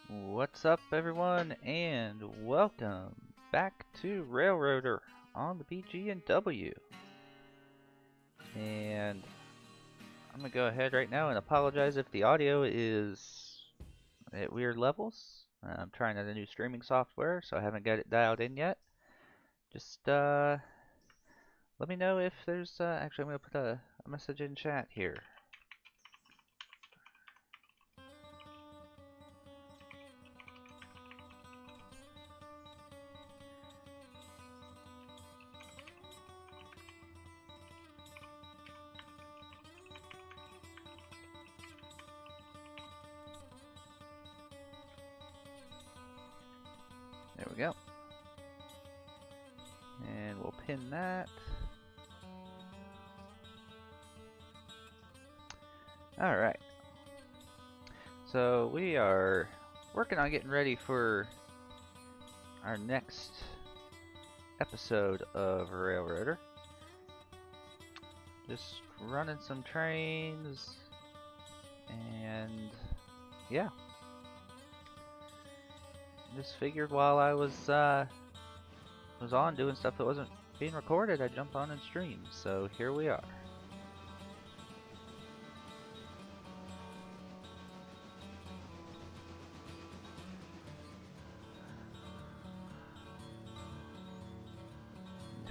What's up, everyone, and welcome back to Railroader on the BG&W. And I'm gonna go ahead right now and apologize if the audio is at weird levels. I'm trying out a new streaming software, so I haven't got it dialed in yet. Just let me know if there's. Actually, I'm gonna put a message in chat here. There we go. And we'll pin that. Alright. So we are working on getting ready for our next episode of Railroader. Just running some trains and yeah. Just figured while I was on doing stuff that wasn't being recorded, I'd jump on and stream. So here we are.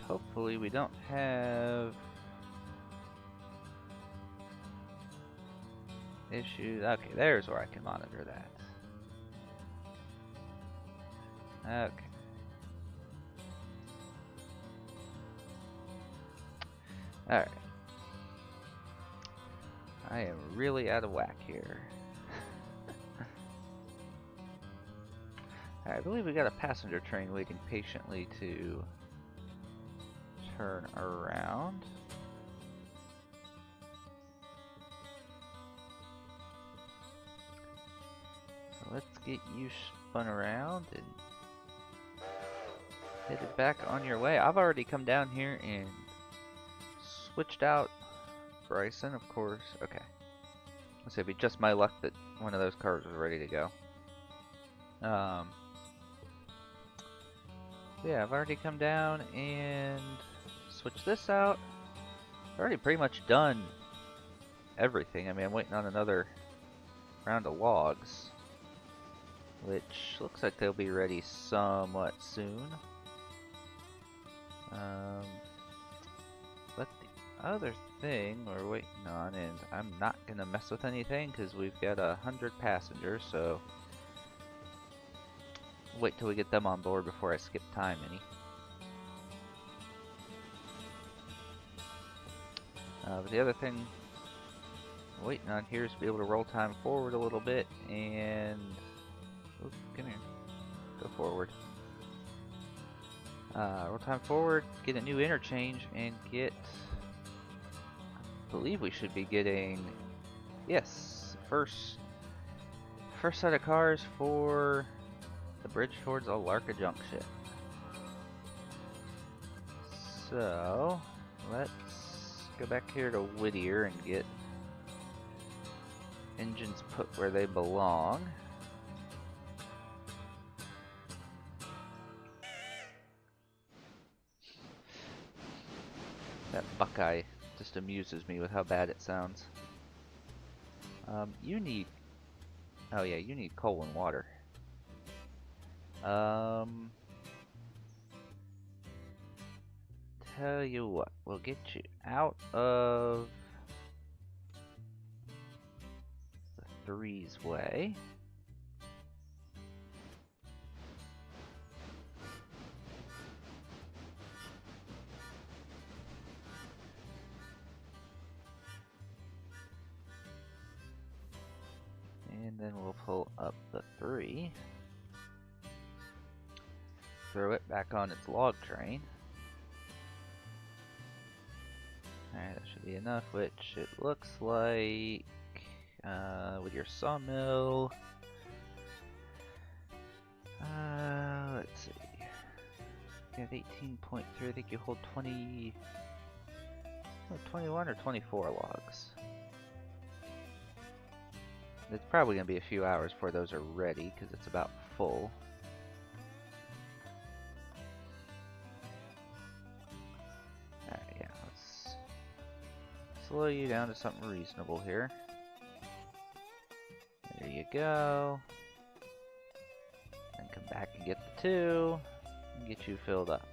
Hopefully we don't have issues. Okay, there's where I can monitor that. Okay. Alright. I am really out of whack here. I believe we got a passenger train waiting patiently to turn around. So let's get you spun around and headed back on your way. I've already come down here and switched out Bryson, of course. Okay. Let's say it'd be just my luck that one of those cars was ready to go. Yeah, I've already come down and switched this out. I've already pretty much done everything. I mean, I'm waiting on another round of logs, which looks like they'll be ready somewhat soon. But the other thing we're waiting on, and I'm not gonna mess with anything because we've got 100 passengers, so wait till we get them on board before I skip time any. But the other thing I'm waiting on here is to be able to roll time forward a little bit and ooh, come here, go forward. Roll time forward, get a new interchange, and get, I believe we should be getting, yes, first set of cars for the bridge towards Alarka Junction. So, let's go back here to Whittier and get engines put where they belong. That Buckeye just amuses me with how bad it sounds. You need... Oh yeah, you need coal and water. Tell you what, we'll get you out of the Threes way. And then we'll pull up the 3. Throw it back on its log train. Alright, that should be enough, which it looks like with your sawmill. Let's see. You have 18.3, I think you hold 20, 21 or 24 logs. it's probably going to be a few hours before those are ready because it's about full. Alright, yeah, let's slow you down to something reasonable here. There you go. Then come back and get the 2 and get you filled up.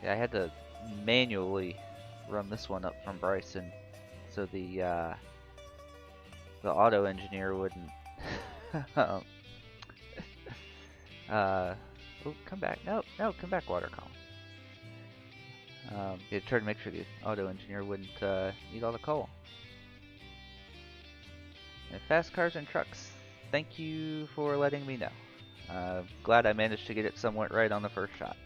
Yeah, I had to manually run this one up from Bryson so the auto engineer wouldn't oh, come back. No, come back, water column. It tried to make sure the auto engineer wouldn't eat all the coal. And fast cars and trucks, thank you for letting me know. Glad I managed to get it somewhat right on the first shot.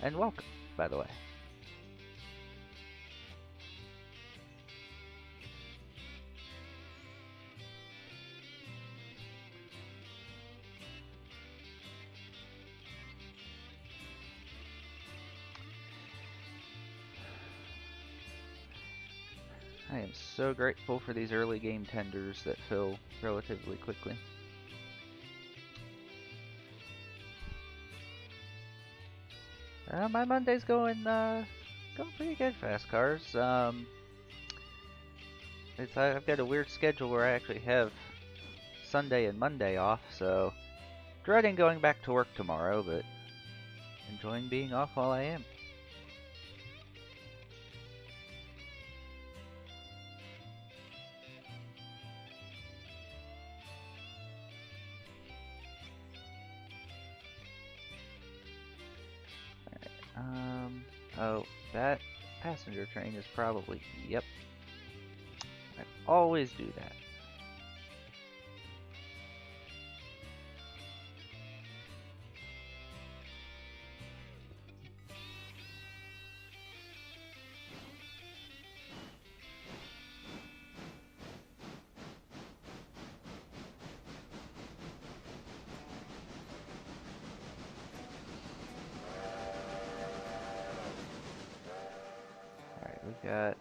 And welcome, by the way. I am so grateful for these early game tenders that fill relatively quickly. My Monday's going pretty good, fast cars. I've got a weird schedule where I actually have Sunday and Monday off, so dreading going back to work tomorrow, but enjoying being off while I am. Oh, that passenger train is probably, yep. I always do that. We got...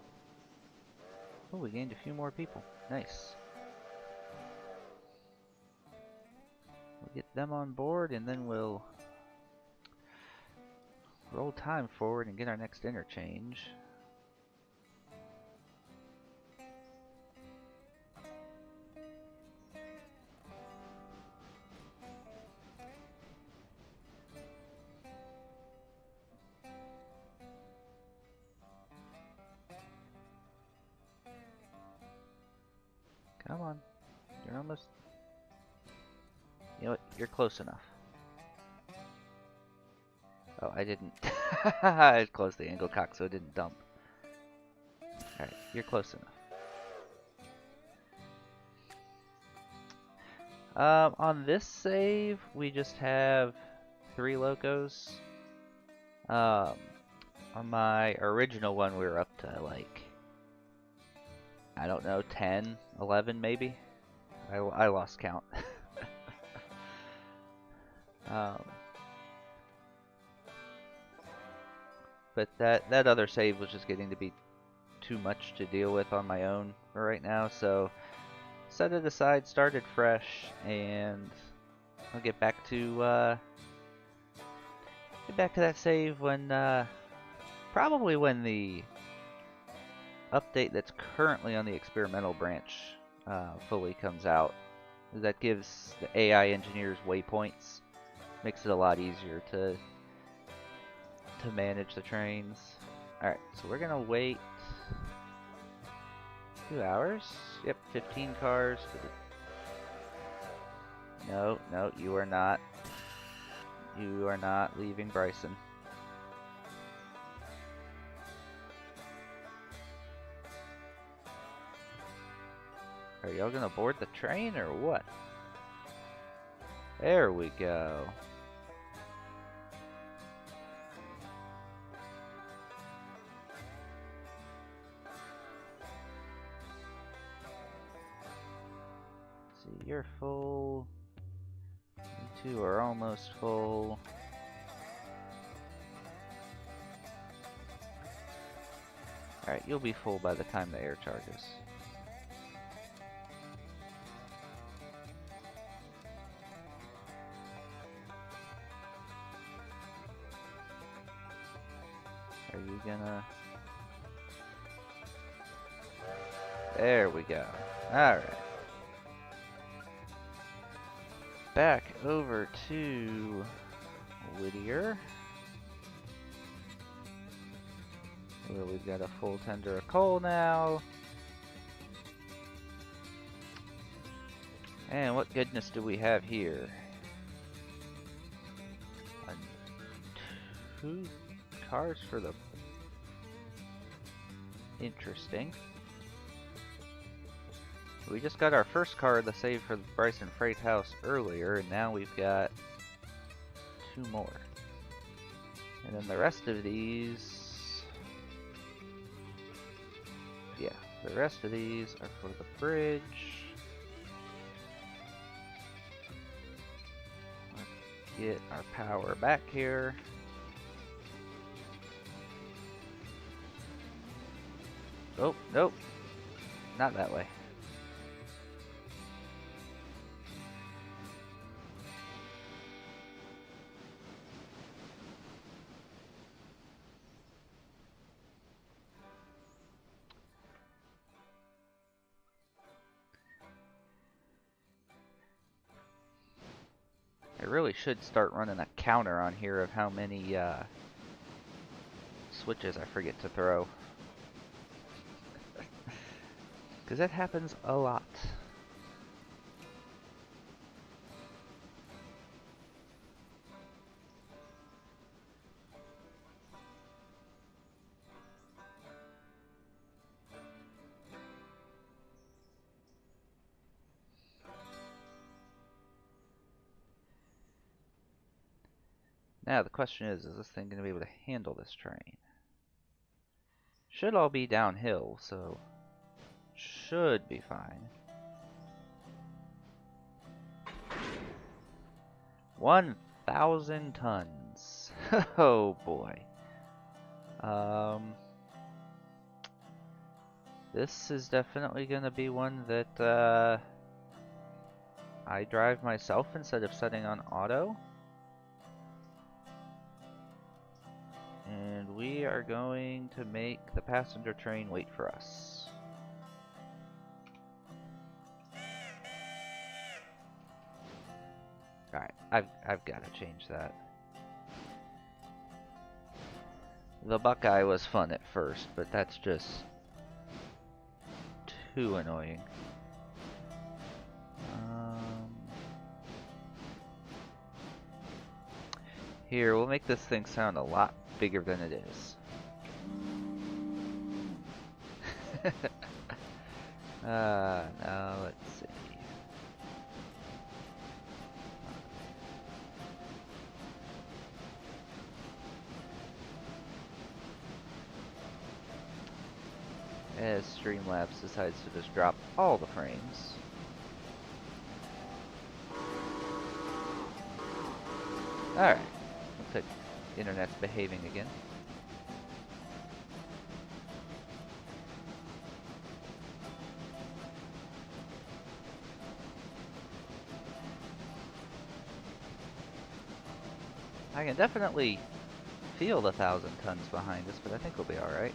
Oh, we gained a few more people. Nice. We'll get them on board and then we'll roll time forward and get our next interchange. Come on. You're almost... You know what? You're close enough. Oh, I didn't. I closed the angle cock so it didn't dump. Alright, you're close enough. On this save, we just have 3 locos. On my original one, we were up to like, I don't know, 10, 11 maybe? I lost count. But that other save was just getting to be too much to deal with on my own for right now, so set it aside, started fresh, and I'll get back to that save when probably when the update that's currently on the experimental branch fully comes out. That gives the AI engineers waypoints, makes it a lot easier to manage the trains. Alright, so we're gonna wait 2 hours? Yep, 15 cars. No, you are not. You are not leaving Bryson. Are y'all gonna board the train or what? There we go. See, you're full. You two are almost full. Alright, you'll be full by the time the air charges. Are you gonna... There we go. Alright. Back over to Whittier, where we've got a full tender of coal now. And what goodness do we have here? 2 cars for the... Interesting. We just got our first car to save for the Bryson Freight House earlier, and now we've got 2 more. And then the rest of these... Yeah, the rest of these are for the bridge. Let's get our power back here. Oh, nope. Not that way. I really should start running a counter on here of how many switches I forget to throw. Because that happens a lot. Now the question is this thing going to be able to handle this train? Should all be downhill, so should be fine. 1,000 tons. Oh boy. This is definitely going to be one that I drive myself instead of setting on auto. And we are going to make the passenger train wait for us. Alright, I've got to change that. The Buckeye was fun at first, but that's just too annoying. Here, we'll make this thing sound a lot bigger than it is. Now let's see. As Streamlabs decides to just drop all the frames. Alright. Looks like the internet's behaving again. I can definitely feel the 1,000 tons behind us, but I think we'll be alright.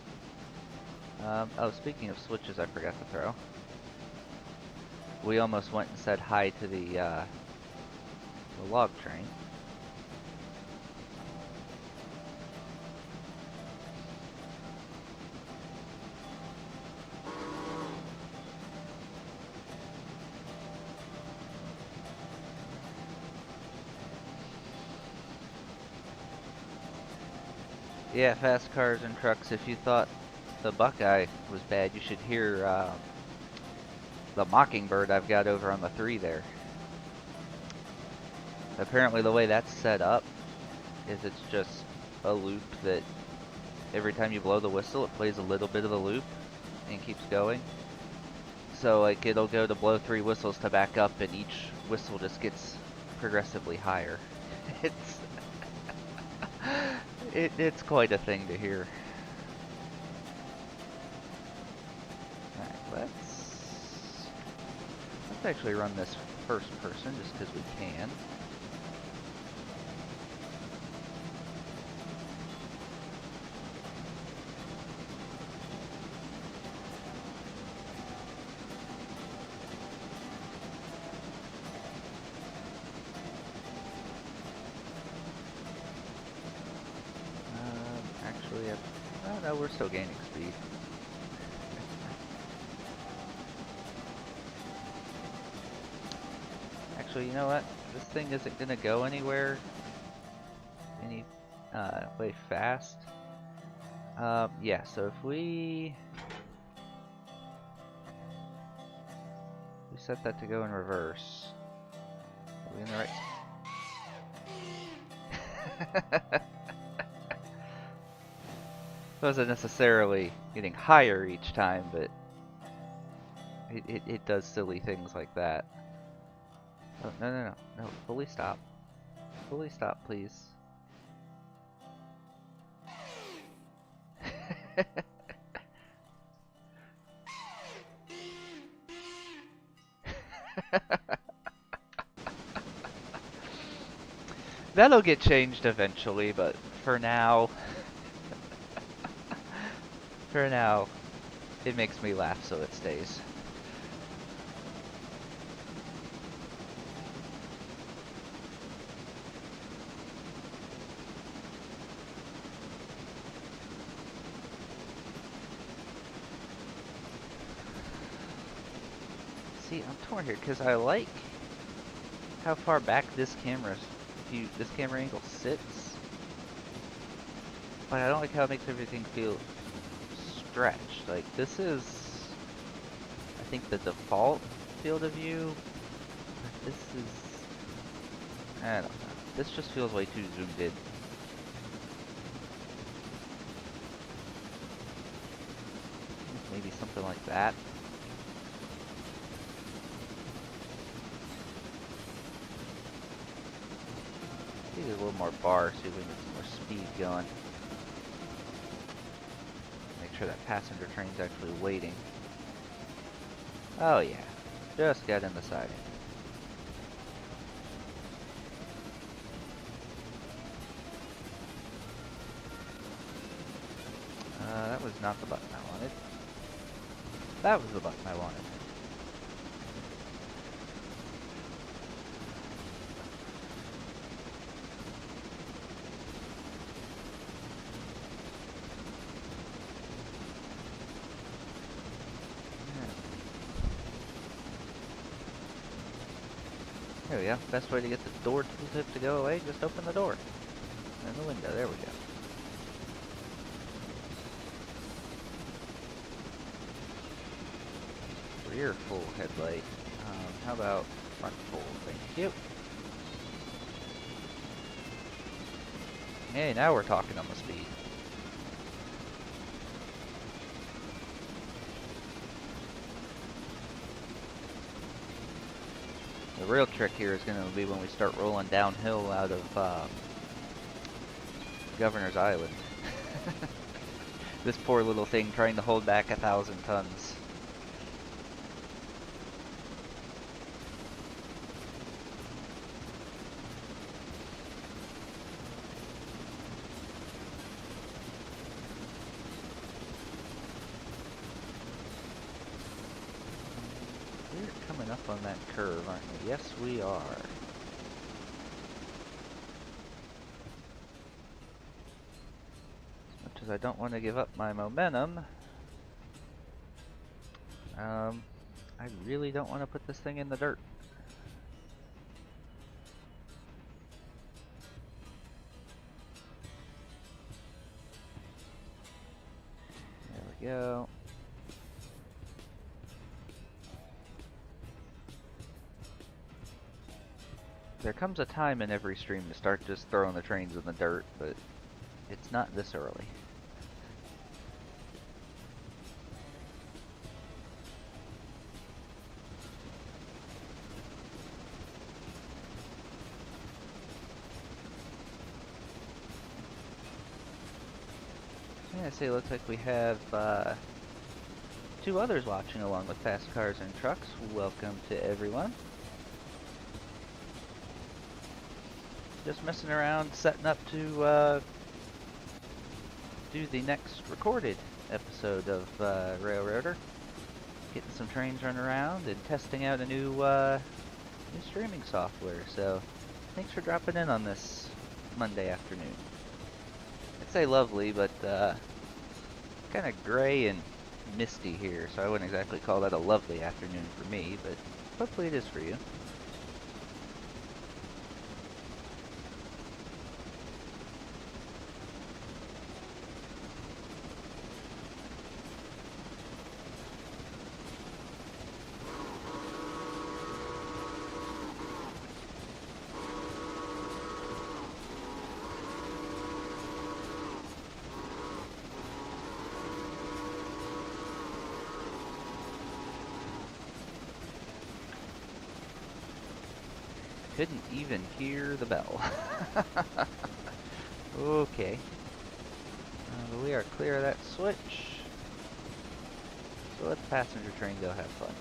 Oh, speaking of switches, I forgot to throw. We almost went and said hi to the log train. Yeah, fast cars and trucks. If you thought the Buckeye was bad, you should hear the Mockingbird I've got over on the 3 there. Apparently the way that's set up is it's just a loop that every time you blow the whistle it plays a little bit of the loop and keeps going. So like it'll go to blow 3 whistles to back up and each whistle just gets progressively higher. It's quite a thing to hear. let's actually run this first person just because we can. Actually, oh no, we're still gaining speed. Actually, you know what? This thing isn't gonna go anywhere any way fast. Yeah, so if we set that to go in reverse, are we in the right? Wasn't necessarily getting higher each time, but it does silly things like that. Oh, no, fully stop. Fully stop, please. That'll get changed eventually, but for now, it makes me laugh, so it stays. See, I'm torn here because I like how far back this camera angle sits, but I don't like how it makes everything feel stretched. Like this is, I think, the default field of view. This is, I don't know. This just feels way too zoomed in. Maybe something like that. Maybe a little more bar so we can get some more speed going. Make sure that passenger train's actually waiting. Oh yeah, just got in the siding. That was not the button I wanted. That was the button I wanted. There we go. Best way to get the door tooltip to go away, just open the door. And the window, there we go. Rear full headlight. How about front full? Thank you. Hey, now we're talking on the speed. The real trick here is going to be when we start rolling downhill out of Governor's Island. This poor little thing trying to hold back 1,000 tons. We're coming up on that curve, aren't we? Yes, we are. As much as I don't want to give up my momentum, I really don't want to put this thing in the dirt. There we go. There comes a time in every stream to start just throwing the trains in the dirt, but it's not this early. Yeah, see, it looks like we have to others watching along with Fast Cars and Trucks. Welcome to everyone. Just messing around, setting up to do the next recorded episode of Railroader. Getting some trains run around and testing out a new streaming software. So, thanks for dropping in on this Monday afternoon. I'd say lovely, but kind of gray and misty here, so I wouldn't exactly call that a lovely afternoon for me, but hopefully it is for you. Couldn't even hear the bell. Okay. We are clear of that switch. So let the passenger train go have fun.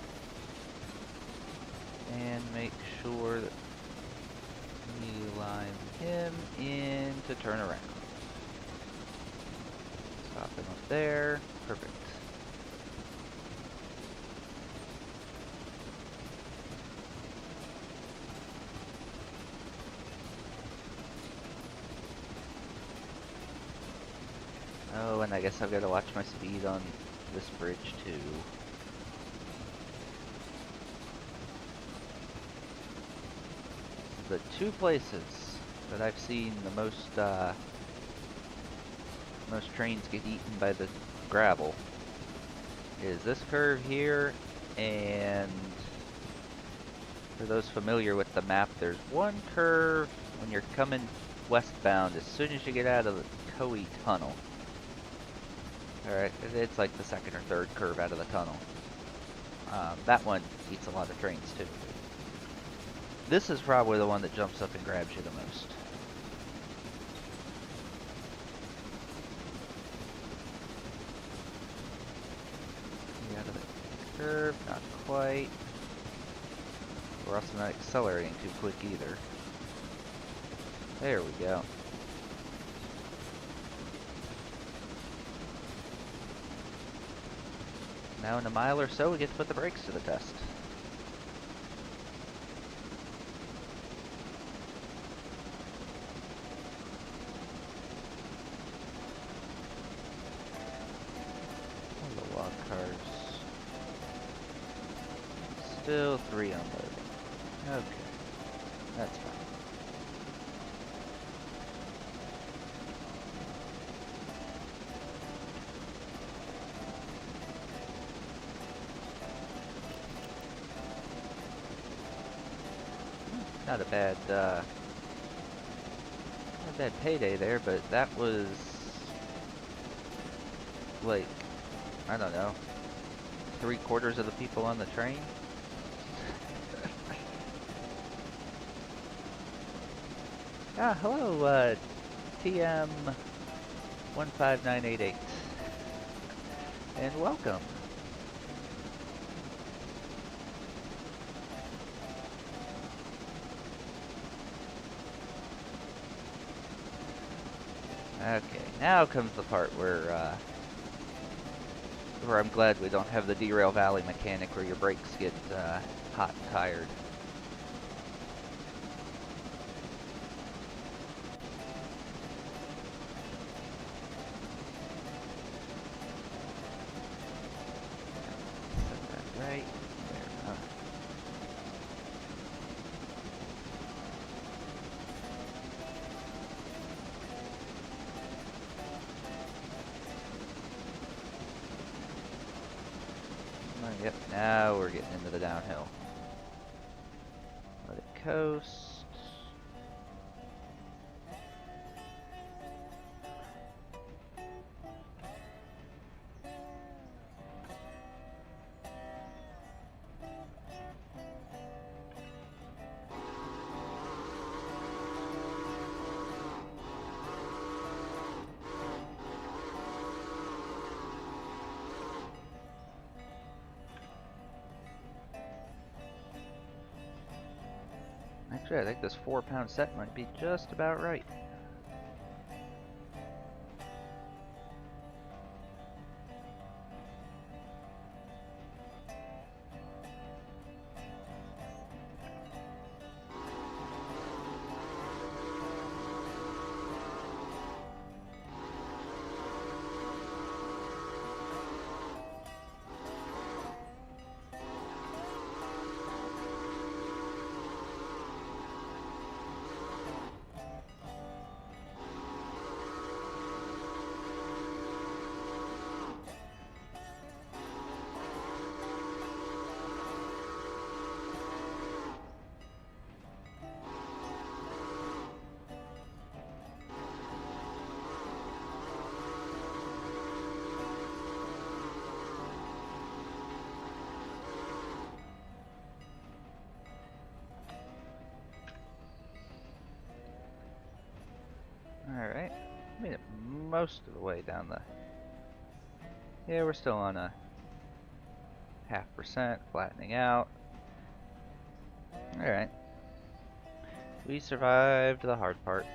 And make sure that we line him in to turn around. Stop him up there. Perfect. Oh, and I guess I've got to watch my speed on this bridge too. The two places that I've seen the most trains get eaten by the gravel is this curve here, and for those familiar with the map, there's one curve when you're coming westbound as soon as you get out of the Coe Tunnel. Alright, it's like the second or third curve out of the tunnel. That one eats a lot of trains too. This is probably the one that jumps up and grabs you the most. Get out of the curve, not quite. We're also not accelerating too quick either. There we go. Now in a mile or so, we get to put the brakes to the test. Oh, the log cars. Still 3 unloading. Okay, that's fine. Not a bad payday there, but that was like, I don't know, 3/4 of the people on the train. Hello, TM 15988, and welcome. Okay, now comes the part where I'm glad we don't have the Derail Valley mechanic where your brakes get hot and tired. Set that right there. Yep, now we're getting into the downhill. Let it coast. Actually, I think this 4-pound set might be just about right. Alright, made it most of the way down the... Yeah, we're still on a 0.5%, flattening out. Alright. We survived the hard part.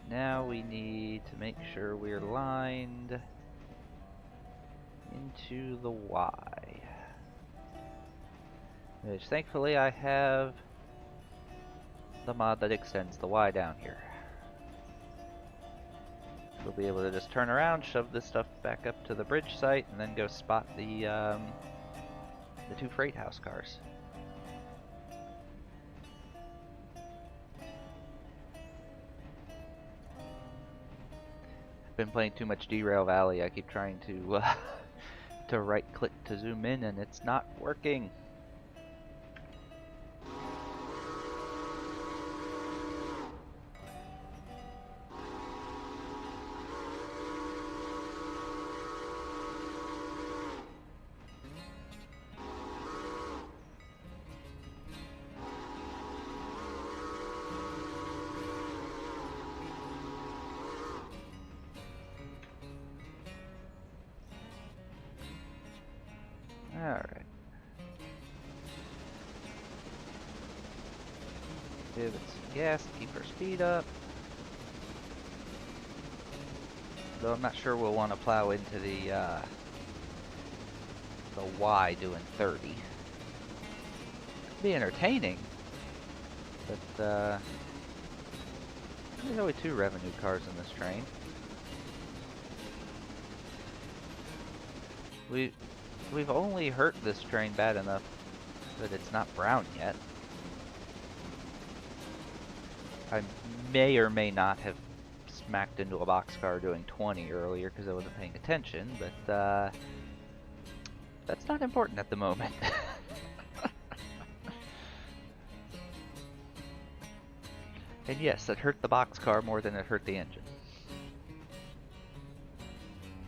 Now we need to make sure we're lined into the Y. Which thankfully I have the mod that extends the Y down here. We'll be able to just turn around, shove this stuff back up to the bridge site, and then go spot the 2 freight house cars. I've been playing too much Derail Valley. I keep trying to to right click to zoom in, and it's not working. Alright. Give it some gas to keep our speed up. Though I'm not sure we'll want to plow into the Y doing 30. Be entertaining, but there's only 2 revenue cars in this train. We've only hurt this train bad enough that it's not brown yet. I may or may not have smacked into a boxcar doing 20 earlier because I wasn't paying attention, but that's not important at the moment. And yes, it hurt the boxcar more than it hurt the engine.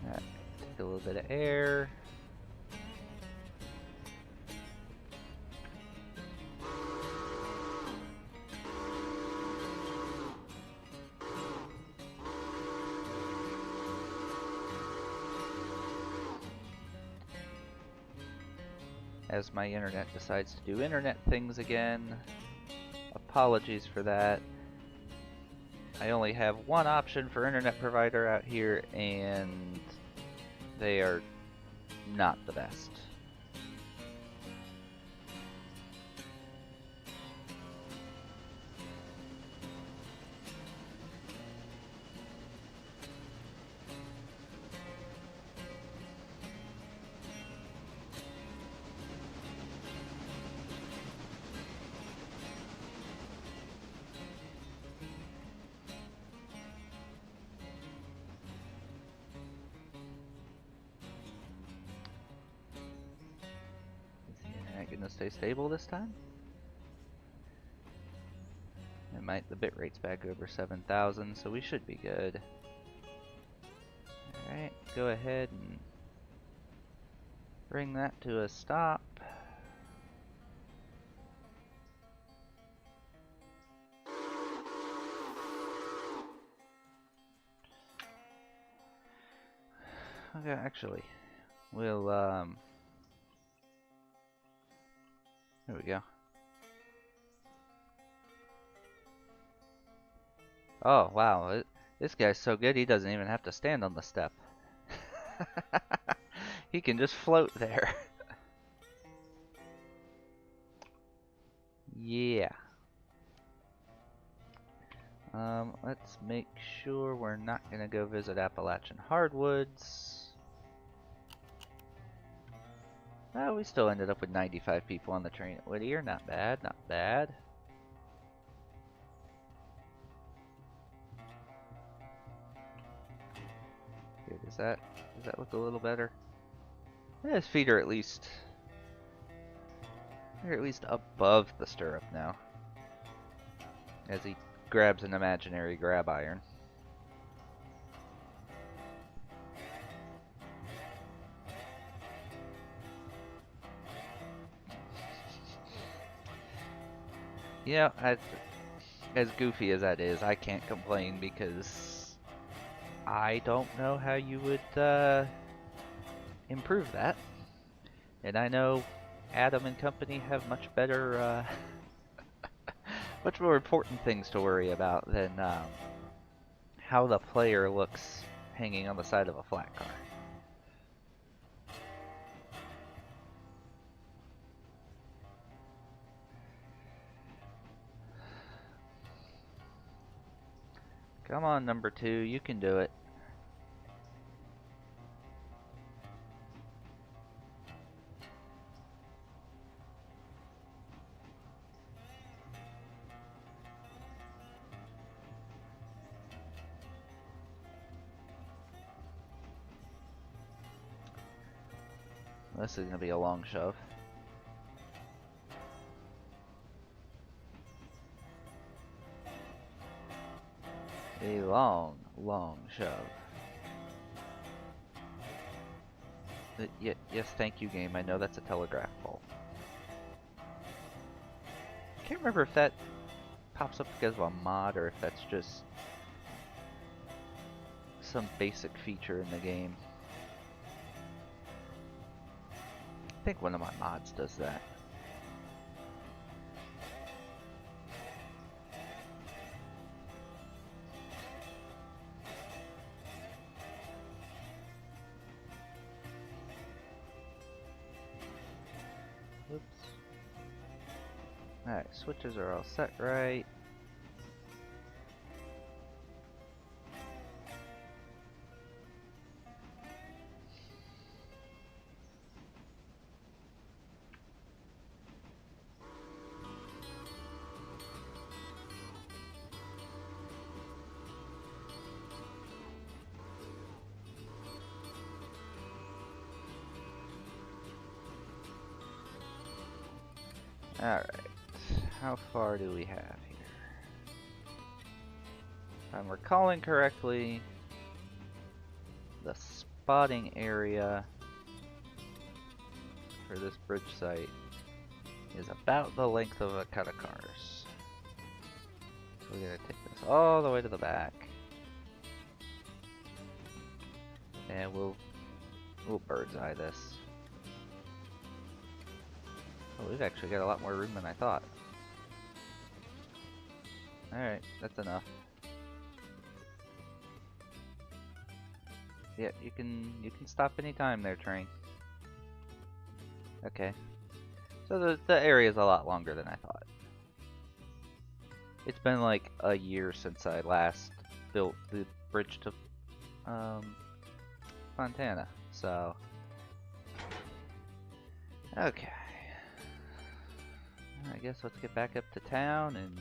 Alright, take a little bit of air. As my internet decides to do internet things again. Apologies for that. I only have one option for internet provider out here, and they are not the best. Gonna stay stable this time? It might. The bit rate's back over 7,000, so we should be good. Alright, go ahead and bring that to a stop. Okay, actually, we'll there we go. Oh, wow. This guy's so good he doesn't even have to stand on the step. He can just float there. Yeah. Let's make sure we're not gonna go visit Appalachian Hardwoods. Oh, we still ended up with 95 people on the train at Whittier. Not bad, not bad. Here, does that look a little better? Yeah, his feet are at least they're at least above the stirrup now. As he grabs an imaginary grab iron. Yeah, as goofy as that is, I can't complain because I don't know how you would improve that. And I know Adam and company have much better, much more important things to worry about than how the player looks hanging on the side of a flat car. Come on, number 2, you can do it. This is going to be a long shove. A long, long shove. Yes, thank you, game. I know that's a telegraph pole. Can't remember if that pops up because of a mod or if that's just some basic feature in the game. I think one of my mods does that. Whoops. Alright, switches are all set right. Alright, how far do we have here? If I'm recalling correctly, the spotting area for this bridge site is about the length of a cut of cars. So we're gonna take this all the way to the back. And we'll bird's eye this. Oh, we've actually got a lot more room than I thought. Alright, that's enough. Yeah, you can stop anytime there, train. Okay. So the area is a lot longer than I thought. It's been like a year since I last built the bridge to Fontana, so okay. I guess let's get back up to town and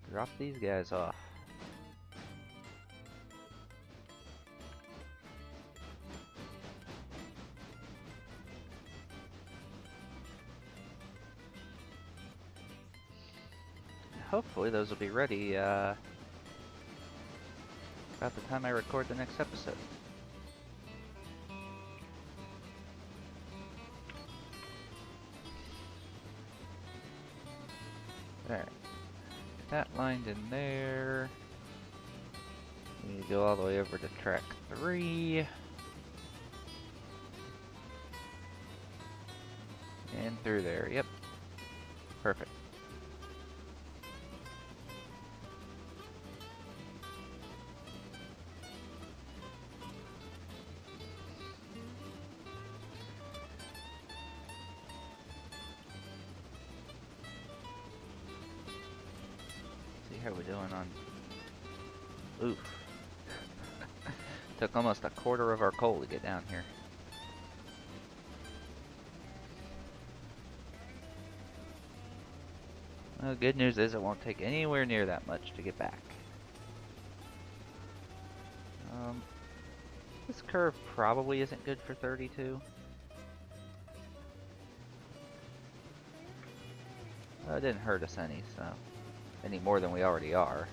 drop these guys off. Hopefully those will be ready about the time I record the next episode. Alright. Get that lined in there. We need to go all the way over to track 3. And through there, yep. Perfect. see how we're doing on... Oof. Took almost a quarter of our coal to get down here. Well, the good news is it won't take anywhere near that much to get back. This curve probably isn't good for 32. It didn't hurt us any, so any more than we already are.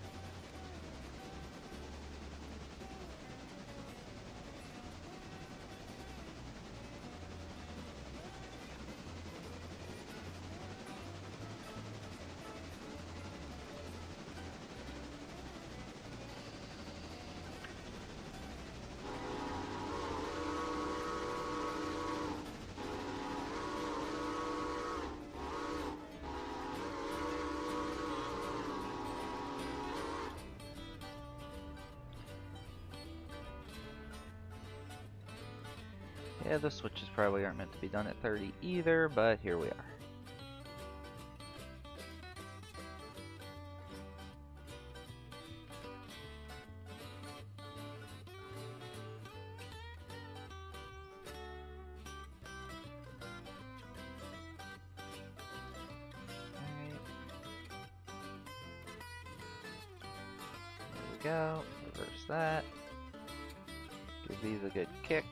Yeah, the switches probably aren't meant to be done at 30 either, but here we are. There we go. Reverse that. Give these a good kick.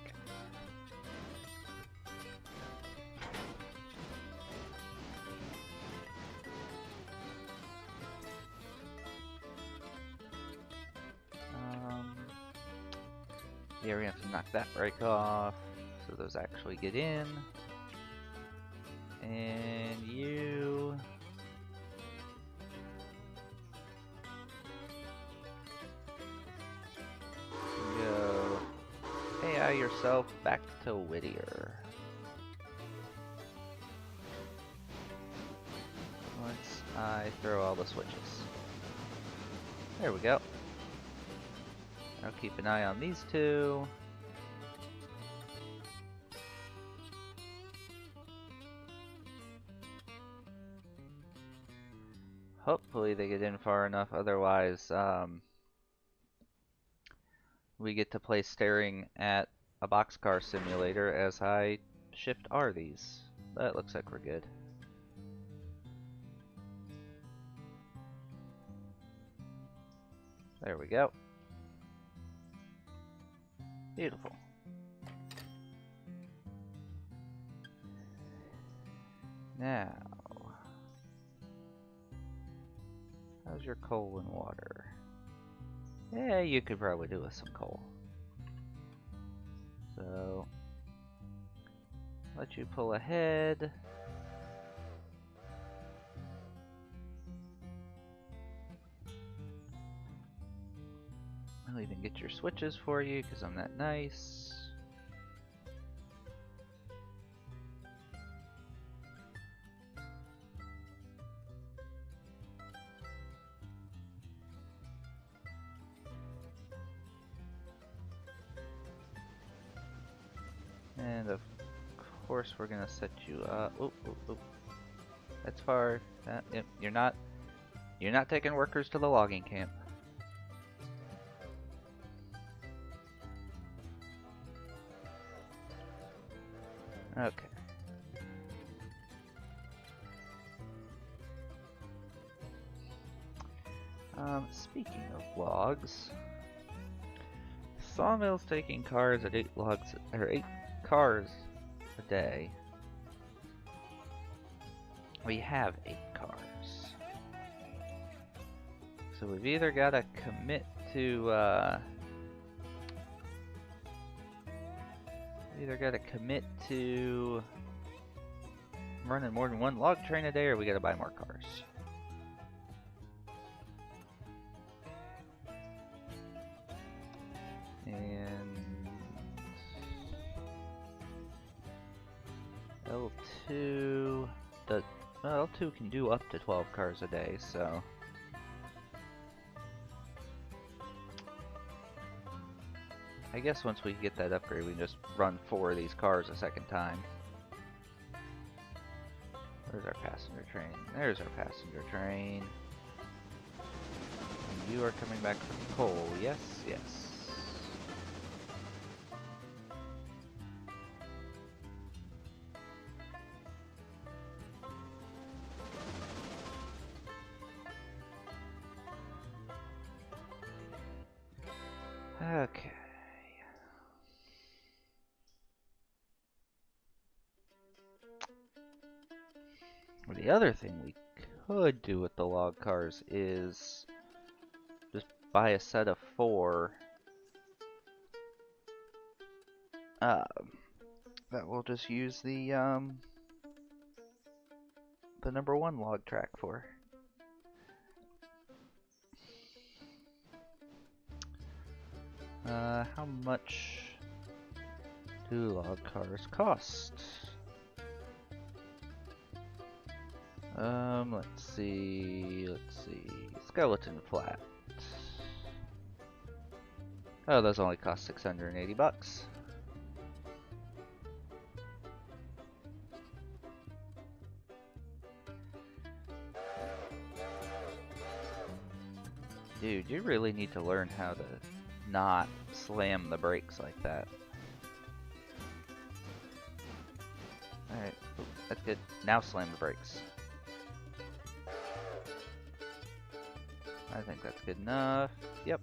Yeah, we have to knock that brake off so those actually get in. And you... go AI yourself back to Whittier. Once I throw all the switches. There we go. I'll keep an eye on these two. Hopefully they get in far enough, otherwise we get to play staring at a boxcar simulator as I shift R these. But it looks like we're good. There we go. Beautiful. Now, how's your coal and water? Yeah, you could probably do with some coal. So, let you pull ahead. I'll even get your switches for you because I'm that nice. And of course we're gonna set you up. Oop, oop, oop. That's far. Yep, you're not taking workers to the logging camp. Okay. Speaking of logs, Sawmill's taking cars at 8 cars a day. We have 8 cars. So we've either got to commit to running more than one log train a day, or we got to buy more cars. And L2 does, well, L2 can do up to 12 cars a day, so I guess once we get that upgrade, we can just run 4 of these cars a second time. Where's our passenger train? There's our passenger train. you are coming back for coal. Yes, yes. Okay. Well, the other thing we could do with the log cars is just buy a set of 4 that we'll just use the number 1 log track for. How much do log cars cost? Let's see. Skeleton flat. Oh, those only cost 680 bucks. Dude, you really need to learn how to not slam the brakes like that. Alright, that's good. Now slam the brakes. I think that's good enough. Yep.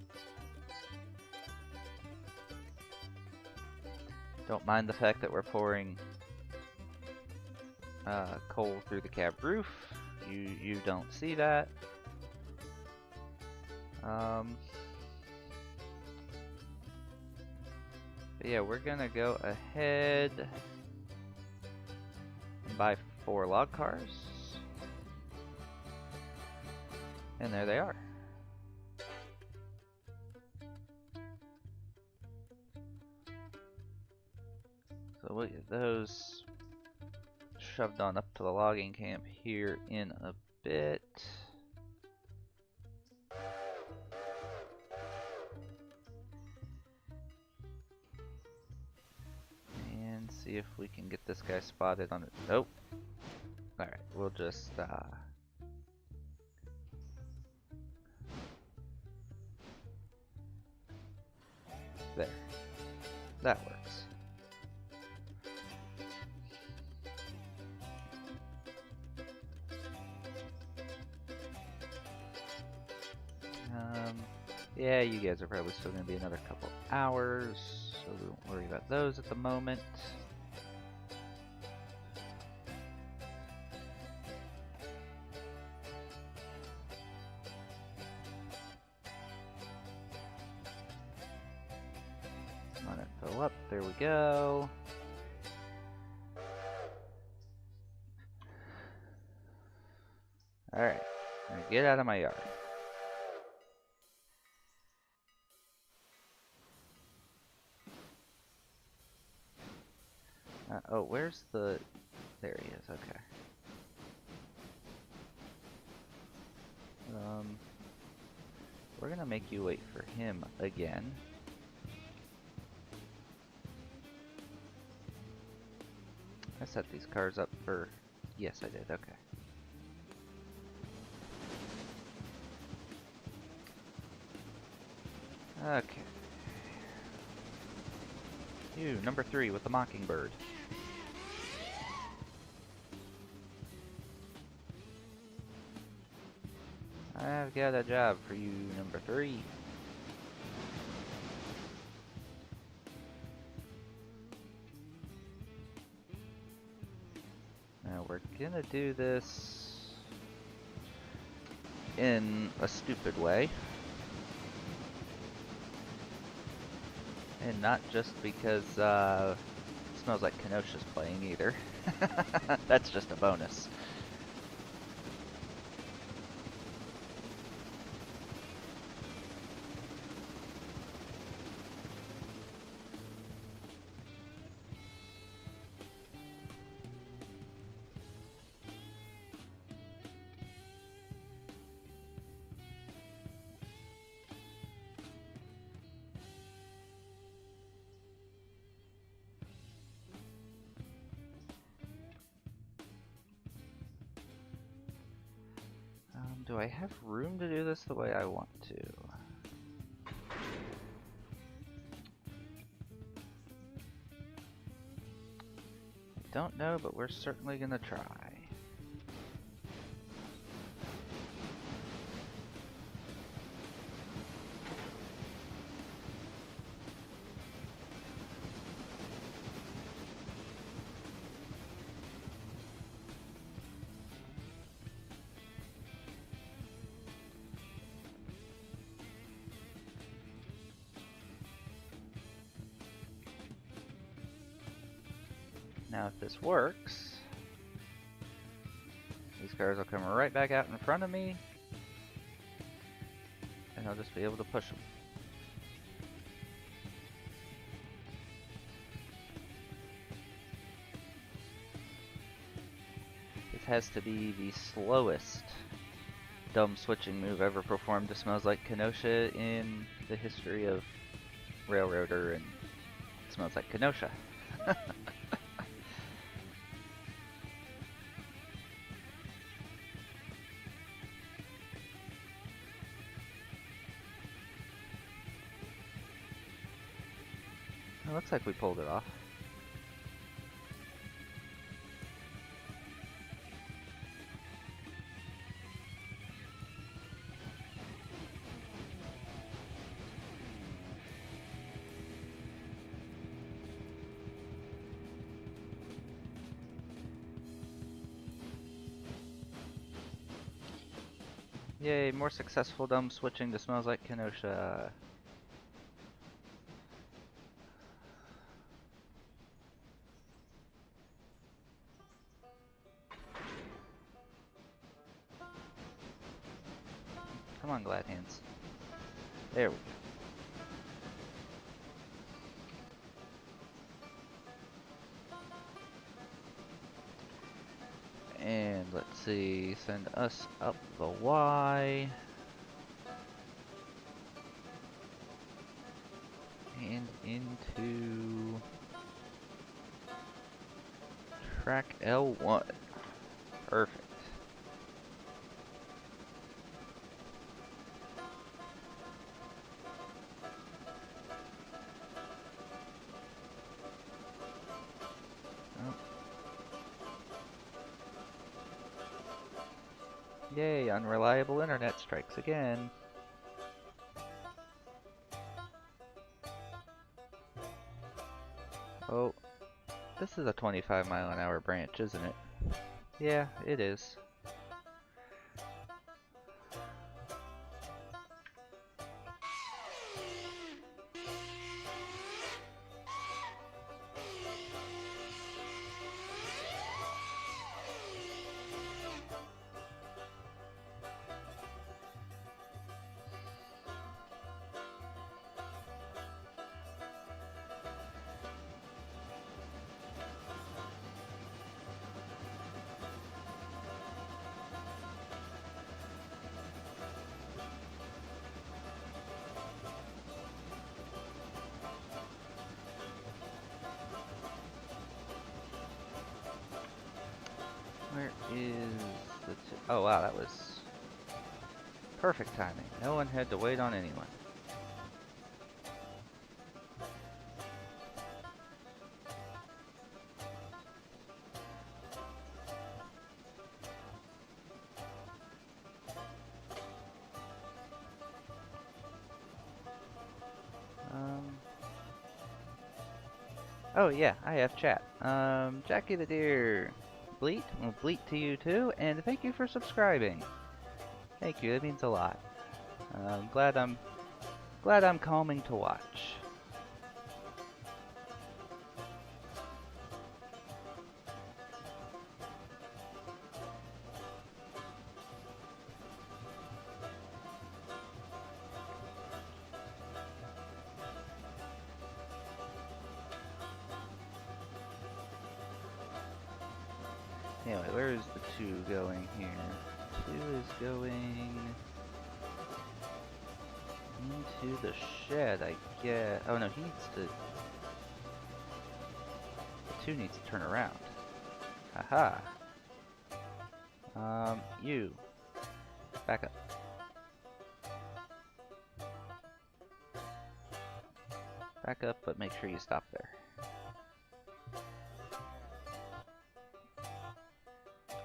Don't mind the fact that we're pouring coal through the cab roof. You don't see that. But yeah, we're gonna go ahead and buy 4 log cars. And there they are. So we'll get those shoved on up to the logging camp here in a bit. And see if we can get this guy spotted on it. Nope. Alright, we'll just there. That works. Yeah, you guys are probably still going to be another couple hours, so we won't worry about those at the moment. Let it fill up. There we go. Alright, now get out of my yard. Oh, where's the... There he is, okay. We're gonna make you wait for him again. I set these cars up for... Yes, I did, okay. Okay. You, number 3 with the Mockingbird. I've got a job for you, number 3. Now we're gonna do this in a stupid way. And not just because it smells like Kenosha's playing either. That's just a bonus. Do I have room to do this the way I want to? I don't know, but we're certainly gonna try. Now if this works, these cars will come right back out in front of me, and I'll just be able to push them. This has to be the slowest dumb switching move ever performed. It smells like Kenosha in the history of Railroader, and it smells like Kenosha. It looks like we pulled it off. Yay, more successful dumb switching to Smells Like Kenosha. Come on, Glad Hands. There we go. And let's see, send us up the Y. And into track L1. Perfect. Yay, unreliable internet strikes again. Oh, this is a 25-mile-an-hour branch, isn't it? Yeah, it is. Where is the oh wow, that was perfect timing. No one had to wait on anyone. Oh yeah, I have chat. Jackie the Deer. Bleat, well, bleat to you too, and thank you for subscribing. Thank you, that means a lot. I'm glad I'm calming to watch. Anyway, where is the 2 going here? 2 is going into the shed, I guess. Oh no, he needs to... The 2 needs to turn around. Haha. You. Back up. Back up, but make sure you stop there.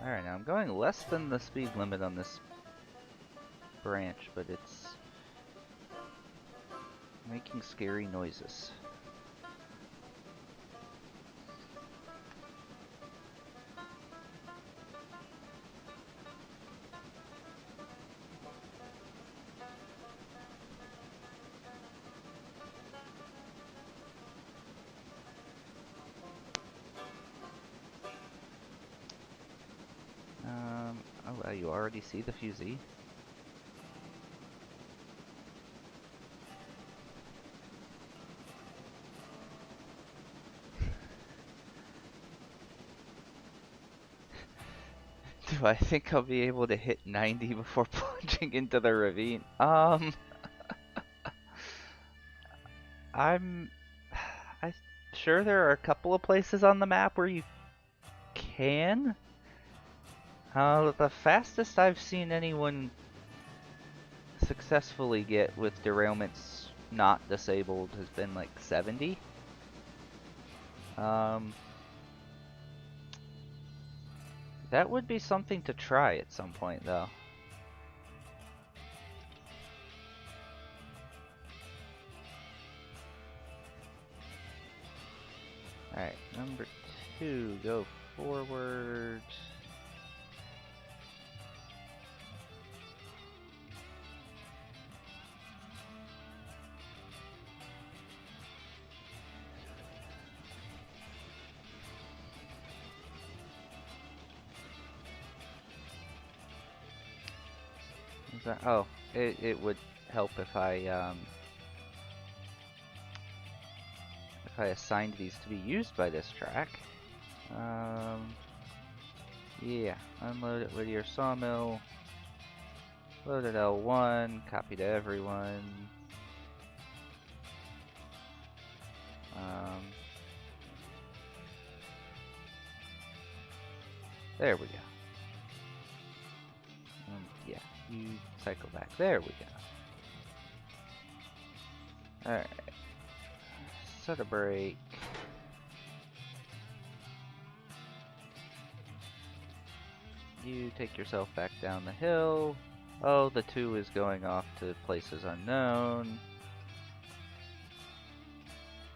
Alright, now I'm going less than the speed limit on this branch, but it's making scary noises. Oh wow, you already see the fusee? Do I think I'll be able to hit 90 before plunging into the ravine? I'm sure there are a couple of places on the map where you can. The fastest I've seen anyone successfully get with derailments not disabled has been like 70. That would be something to try at some point, though. Alright, number 2, go forward. Oh, it would help if I assigned these to be used by this track. Yeah, unload it with your sawmill. Load at L1, copy to everyone. There we go. Yeah, you cycle back. There we go. Alright. Set a break. You take yourself back down the hill. Oh, the 2 is going off to places unknown.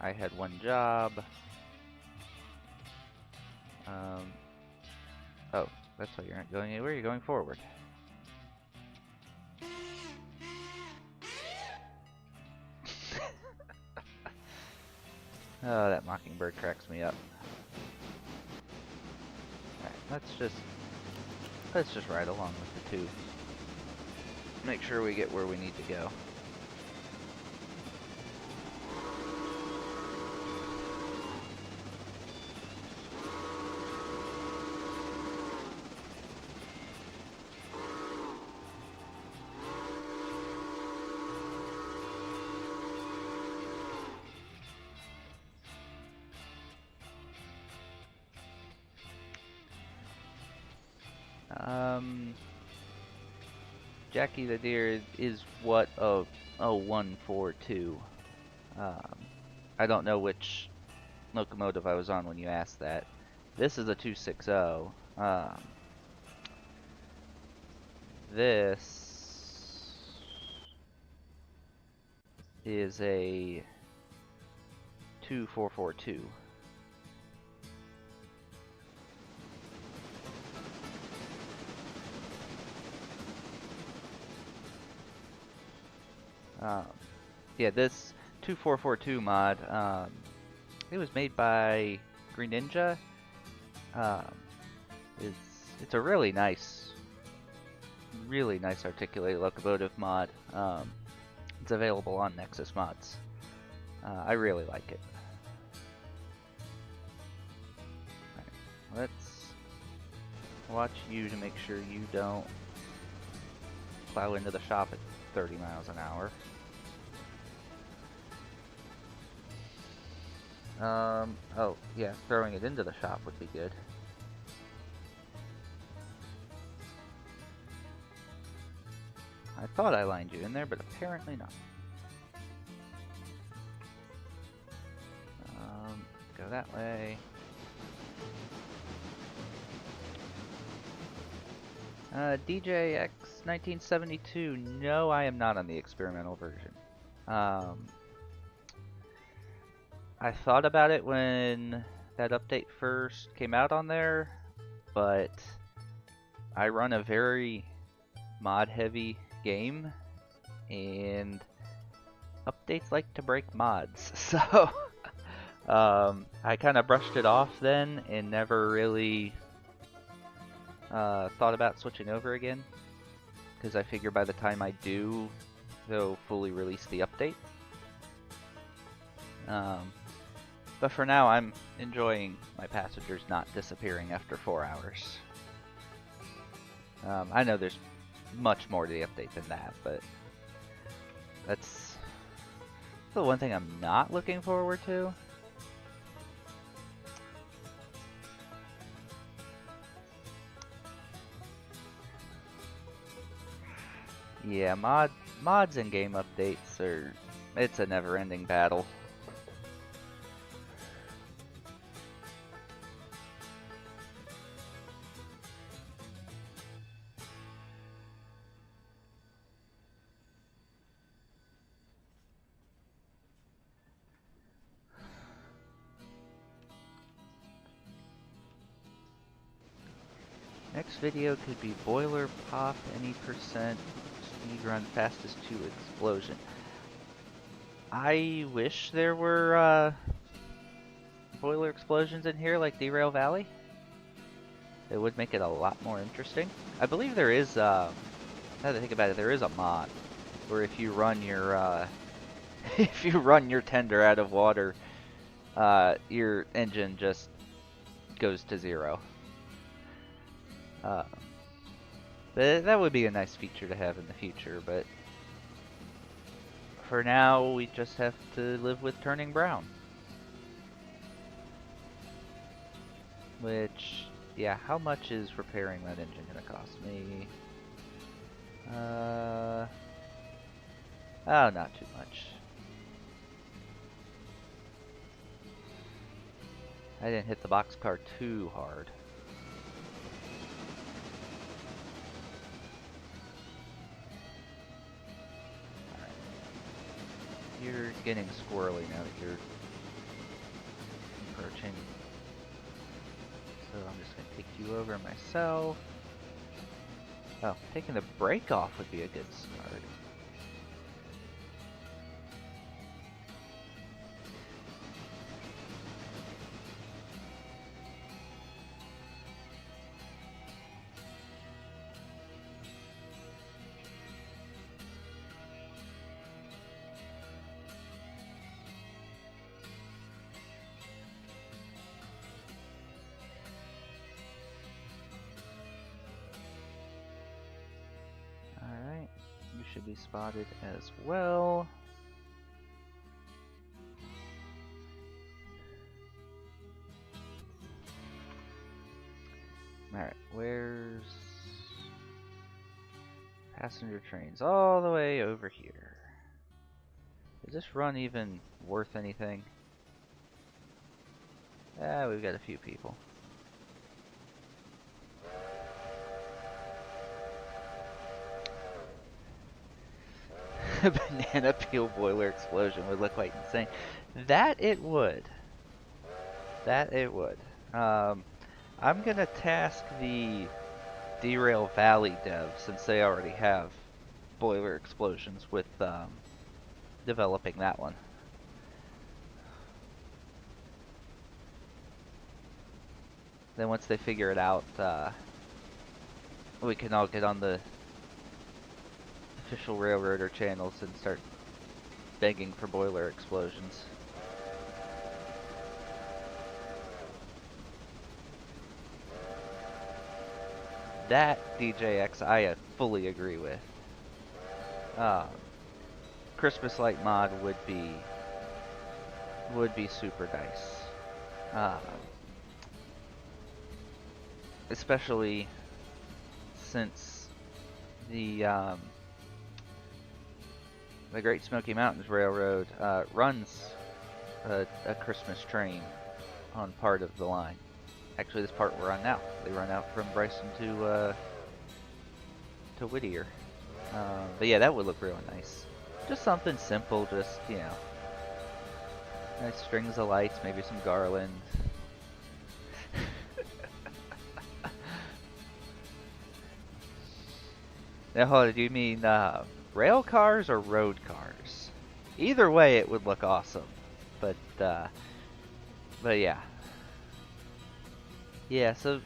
I had one job. Oh, that's why you're not going anywhere. You're going forward. Oh, that mockingbird cracks me up. Alright, let's just ride along with the 2. Make sure we get where we need to go. Jackie the Deer is what a 142. I don't know which locomotive I was on when you asked that. This is a 260. This is a 2442. Yeah, this 2442 mod, it was made by Greninja. It's a really nice articulated locomotive mod. It's available on Nexus Mods. I really like it. Right, let's watch you to make sure you don't plow into the shop at 30 miles an hour. Oh, yeah, throwing it into the shop would be good. I thought I lined you in there, but apparently not. Go that way. DJX 1972. No, I am not on the experimental version. I thought about it when that update first came out on there, but I run a very mod-heavy game, and updates like to break mods, so I kind of brushed it off then and never really thought about switching over again, because I figure by the time I do, they'll fully release the update. But for now, I'm enjoying my passengers not disappearing after 4 hours. I know there's much more to the update than that, but that's the one thing I'm not looking forward to. Yeah, mods and game updates it's a never-ending battle. Next video could be boiler pop any percent speed run fastest to explosion. I wish there were boiler explosions in here like Derail Valley. It would make it a lot more interesting. I believe there is, now that I think about it, there is a mod where if you run your if you run your tender out of water, your engine just goes to 0. But that would be a nice feature to have in the future, but for now we just have to live with turning brown. Which, yeah, how much is repairing that engine gonna cost me? Oh, not too much. I didn't hit the boxcar too hard. You're getting squirrely now that you're approaching. So I'm just going to take you over myself. Oh, taking the brake off would be a good start. Should be spotted as well. Alright, where's passenger trains? All the way over here. Is this run even worth anything? We've got a few people. A banana peel boiler explosion would look quite insane. That it would. That it would. I'm gonna task the Derail Valley devs, since they already have boiler explosions, with developing that one. Then once they figure it out, we can all get on the official Railroader channels and start begging for boiler explosions. That DJX I fully agree with. Christmas light mod would be super nice. Especially since the the Great Smoky Mountains Railroad runs a Christmas train on part of the line. Actually, this part we're on now. They run out from Bryson to Whittier. But yeah, that would look really nice. Just something simple, just, you know, nice strings of lights, maybe some garland. Now, do you mean rail cars or road cars? Either way, it would look awesome. But yeah. Yeah, so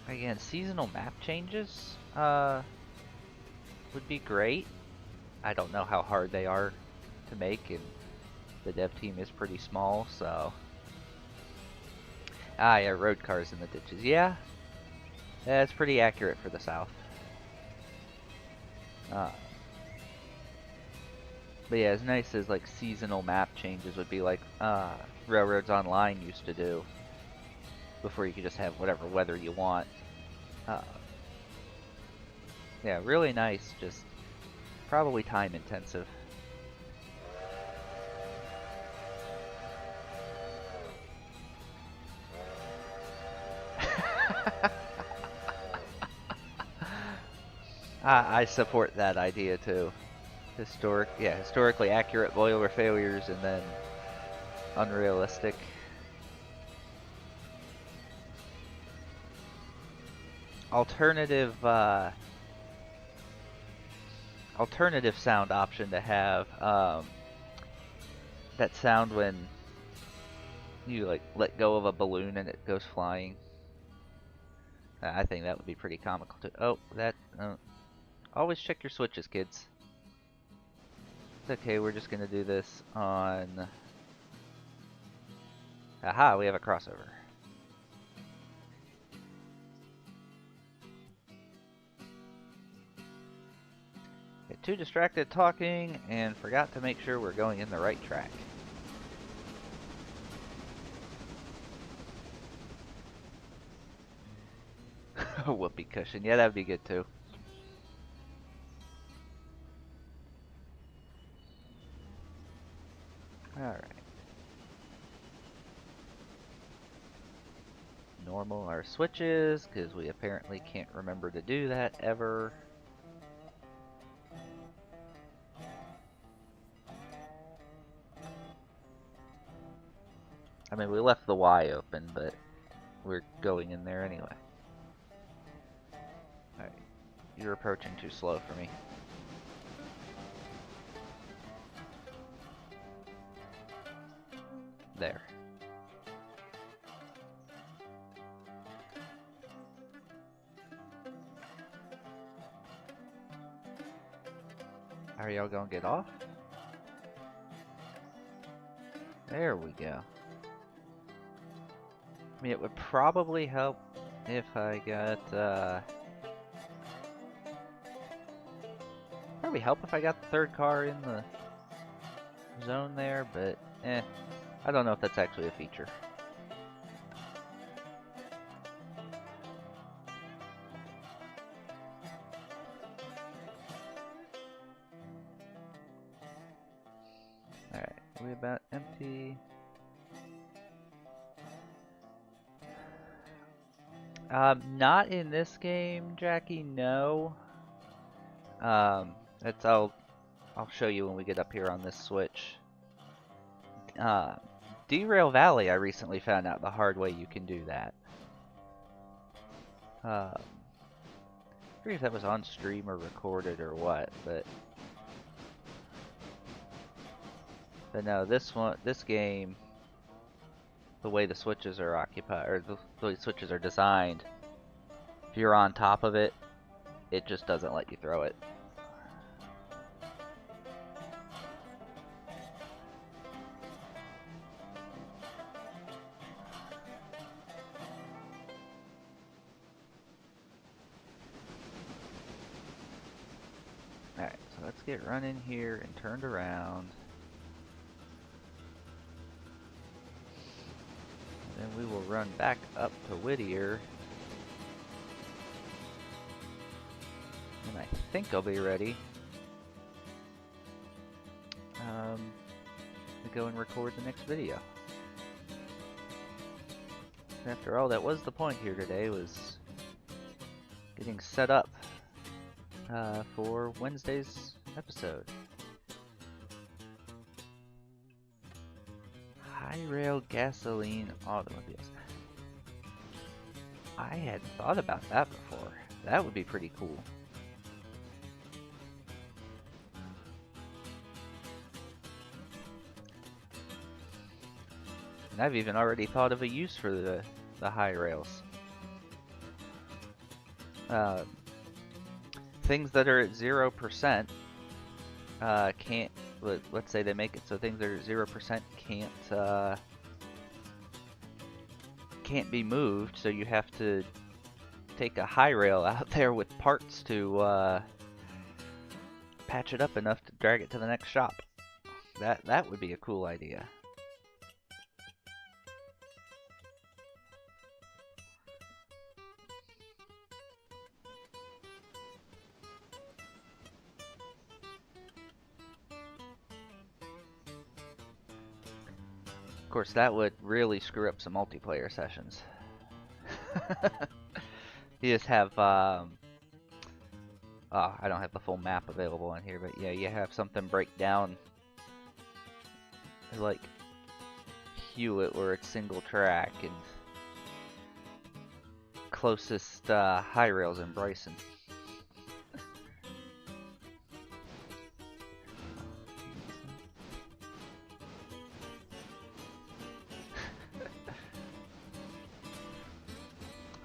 again, seasonal map changes would be great. I don't know how hard they are to make, and the dev team is pretty small, so. Ah, yeah, road cars in the ditches. Yeah, that's pretty accurate for the South. But yeah, as nice as like seasonal map changes would be like Railroads Online used to do before you could just have whatever weather you want. Yeah, really nice, just probably time intensive. I support that idea too. Historically accurate boiler failures and then unrealistic. Alternative sound option to have that sound when you like let go of a balloon and it goes flying. I think that would be pretty comical too. Oh, that always check your switches, kids. It's okay, we're just gonna do this on... Aha, we have a crossover. Get too distracted talking and forgot to make sure we're going in the right track. Whoopee cushion, yeah, that'd be good too. Alright. Normal our switches, because we apparently can't remember to do that ever. I mean, we left the Y open, but we're going in there anyway. Alright. You're approaching too slow for me. There. Are y'all gonna get off? There we go. I mean, it would probably help if I got, probably help if I got the third car in the zone there, but I don't know if that's actually a feature. Alright, are we about empty? Not in this game, Jackie, no. I'll show you when we get up here on this switch. Derail Valley, I recently found out the hard way you can do that. I forget if that was on stream or recorded or what, but no, this game, the way the switches are occupied, or the way the switches are designed, if you're on top of it, it just doesn't let you throw it. Alright, so let's get running here and turned around. Then we will run back up to Whittier. And And I think I'll be ready to go and record the next video. After all, that was the point here today, was getting set up for Wednesday's episode. Hi-Rail gasoline automobiles. I hadn't thought about that before. That would be pretty cool. And I've even already thought of a use for the Hi-Rails. Things that are at 0% can't, let's say they make it so things that are at 0% can't be moved, so you have to take a Hi-Rail out there with parts to patch it up enough to drag it to the next shop. That would be a cool idea. Of course, that would really screw up some multiplayer sessions. You just have, I don't have the full map available on here, but yeah, you have something break down, like Hewitt, where it's single track, and closest Hi-Rails in Bryson.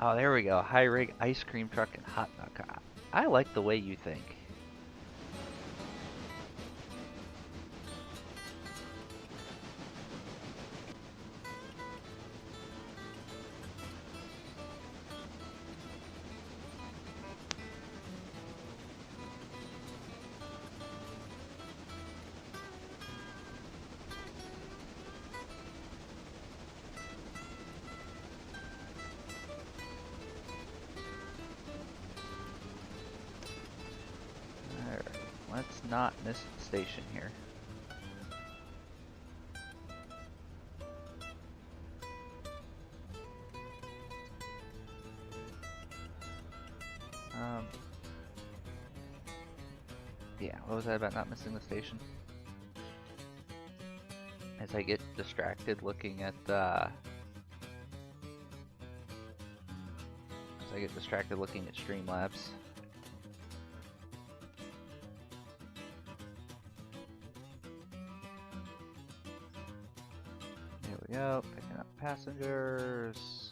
Oh, there we go. High rig, ice cream truck, and hot dog car. I like the way you think. Let's not miss the station here. Yeah, what was that about not missing the station? As I get distracted looking at Streamlabs. There we go, picking up passengers.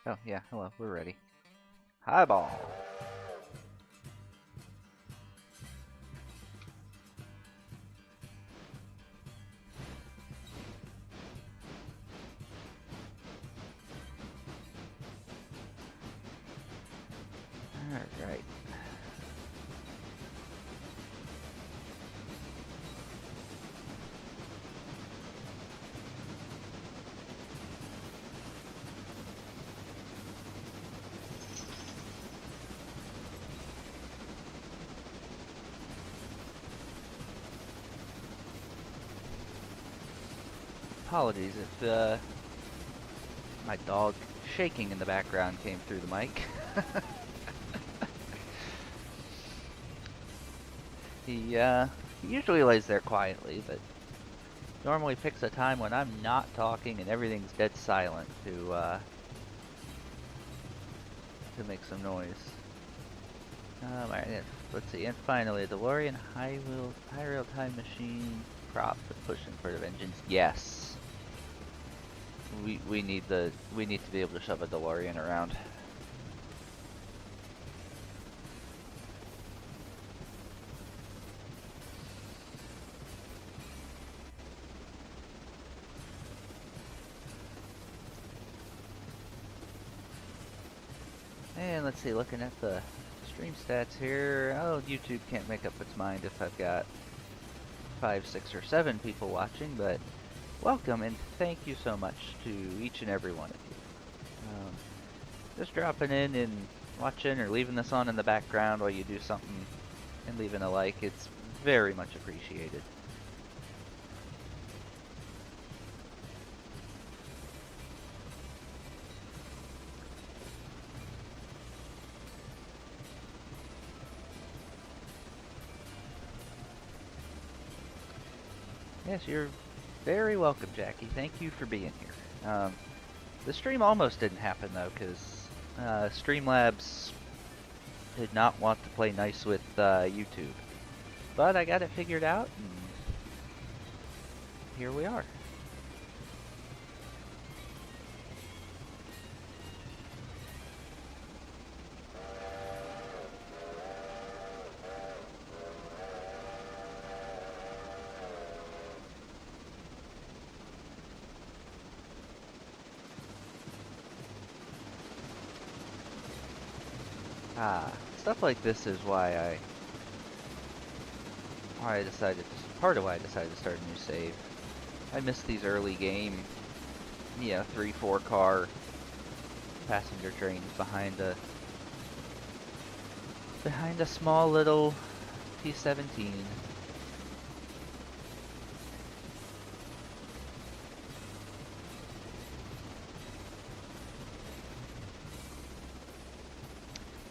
Oh yeah, hello, we're ready. Highball! Alright. Apologies if my dog shaking in the background came through the mic. He usually lays there quietly, but normally picks a time when I'm not talking and everything's dead silent to make some noise. Alright, let's see, and finally, DeLorean Hi-Rail time machine prop to push in front of engines. Yes. We need to be able to shove a DeLorean around. And let's see, looking at the stream stats here. Oh, YouTube can't make up its mind if I've got 5, 6, or 7 people watching, but welcome and thank you so much to each and every one of you. Just dropping in and watching or leaving this on in the background while you do something and leaving a like, it's very much appreciated. Yes, you're very welcome, Jackie. Thank you for being here. The stream almost didn't happen though, because Streamlabs did not want to play nice with YouTube. But I got it figured out, and here we are. Stuff like this is why I decided to, part of why I decided to start a new save. I missed these early game, 3-4 car passenger trains behind a small little T-17.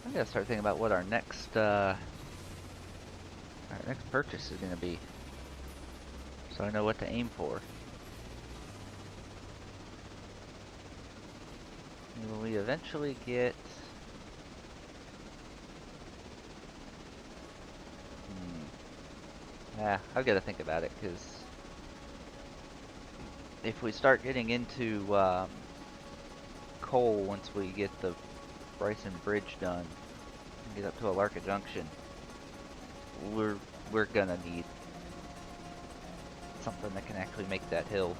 I gotta start thinking about what our next purchase is gonna be, so I know what to aim for. Will we eventually get? Yeah, I've got to think about it, because if we start getting into coal once we get the Bryson Bridge done and get up to Alarka Junction, we're gonna need something that can actually make that hill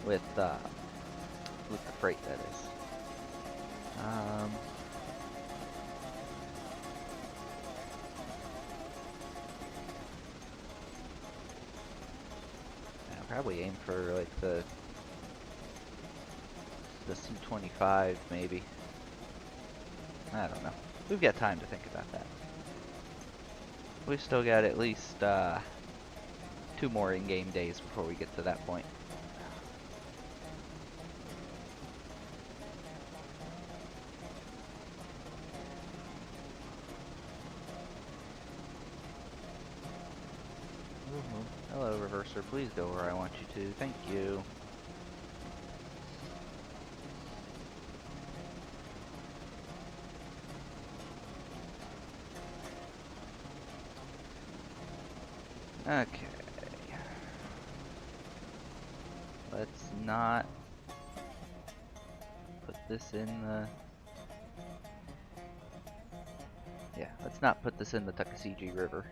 with the freight, that is. I'll probably aim for like the C-25 maybe. I don't know. We've got time to think about that. We've still got at least 2 more in-game days before we get to that point. Hello, Reverser. Please go where I want you to. Thank you. Okay. Let's not put this in the... Yeah, let's not put this in the Tuckasegee River.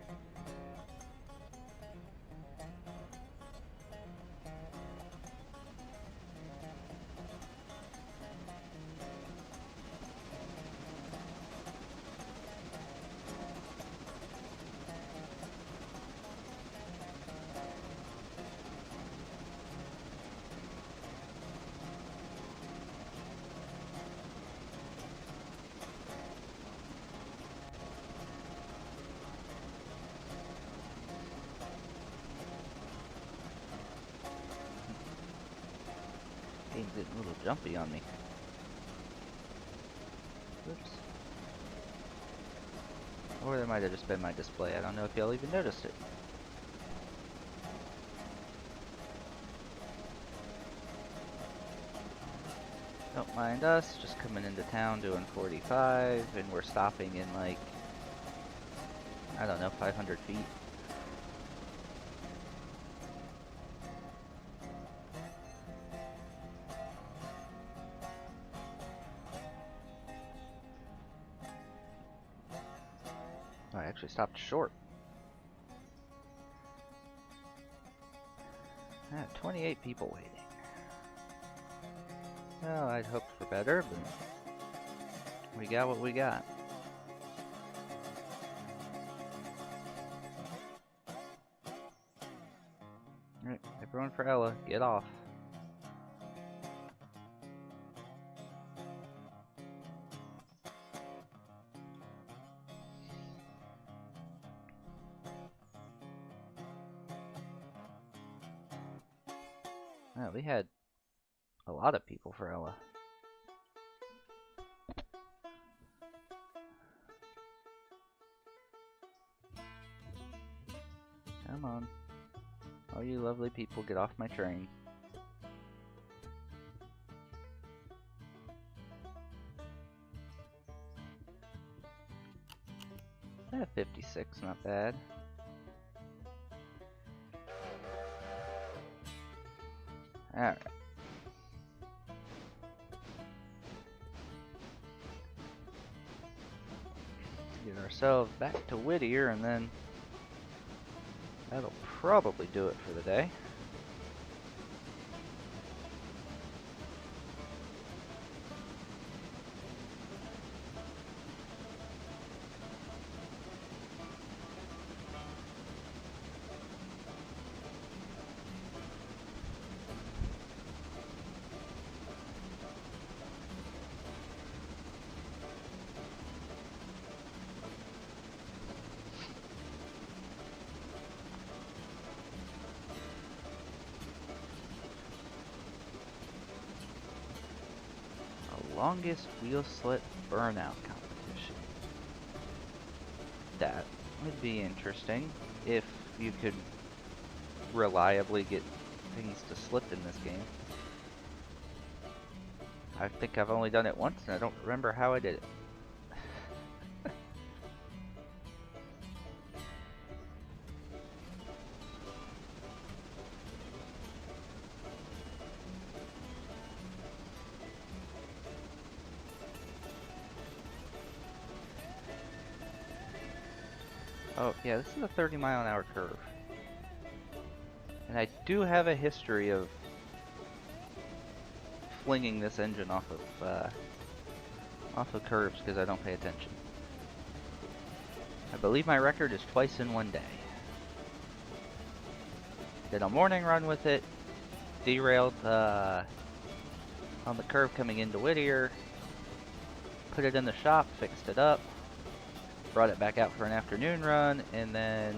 Game's getting a little jumpy on me. Oops. Or there might have just been my display. I don't know if y'all even noticed it. Don't mind us, just coming into town doing 45, and we're stopping in like, I don't know, 500 feet. Oh, I actually stopped short. 28 people waiting. Well, I'd hoped for better, but We got what we got. Alright, everyone for Ella, get off. Oh, we had a lot of people for Ella. Come on. All you lovely people, get off my train. I have 56, not bad. Alright. Get ourselves back to Whittier, and then that'll probably do it for the day. Longest wheel slip burnout competition. That would be interesting if you could reliably get things to slip in this game. I think I've only done it once and I don't remember how I did it. Oh, yeah, this is a 30-mile-an-hour curve. And I do have a history of flinging this engine off of curves because I don't pay attention. I believe my record is twice in one day. Did a morning run with it, derailed on the curve coming into Whittier, put it in the shop, fixed it up, brought it back out for an afternoon run, and then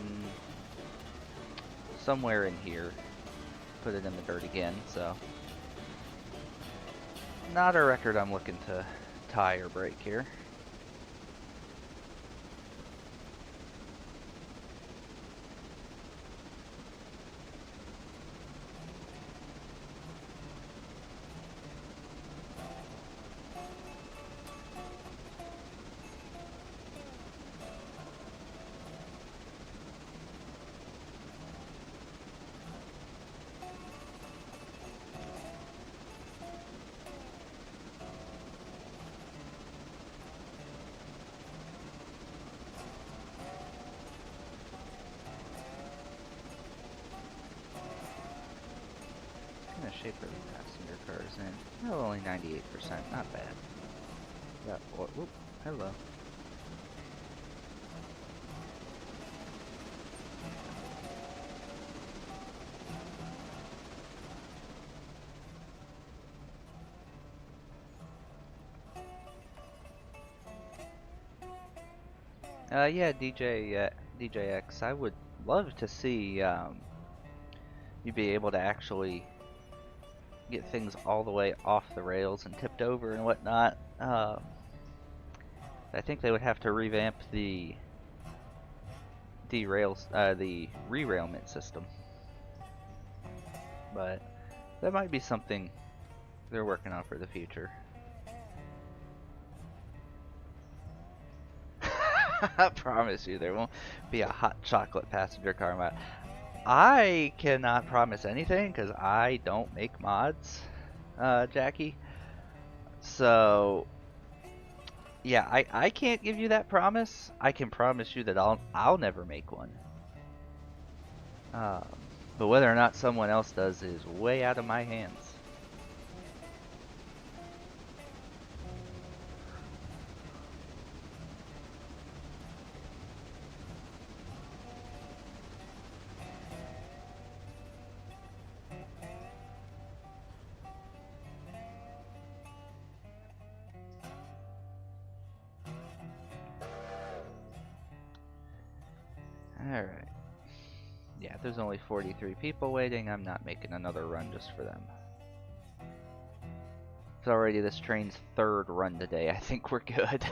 somewhere in here put it in the dirt again. So not a record I'm looking to tie or break here. Shape of the passenger cars in. Oh, only 98%, not bad. Got what? Whoop, hello. Yeah, DJX, I would love to see you be able to actually get things all the way off the rails and tipped over and whatnot. I think they would have to revamp the derailment system, but that might be something they're working on for the future. I promise you there won't be a hot chocolate passenger car mod. I cannot promise anything because I don't make mods, Jackie. So yeah, I can't give you that promise. I can promise you that I'll never make one. But whether or not someone else does is way out of my hands. Alright. Yeah, there's only 43 people waiting. I'm not making another run just for them. It's already this train's third run today. I think we're good.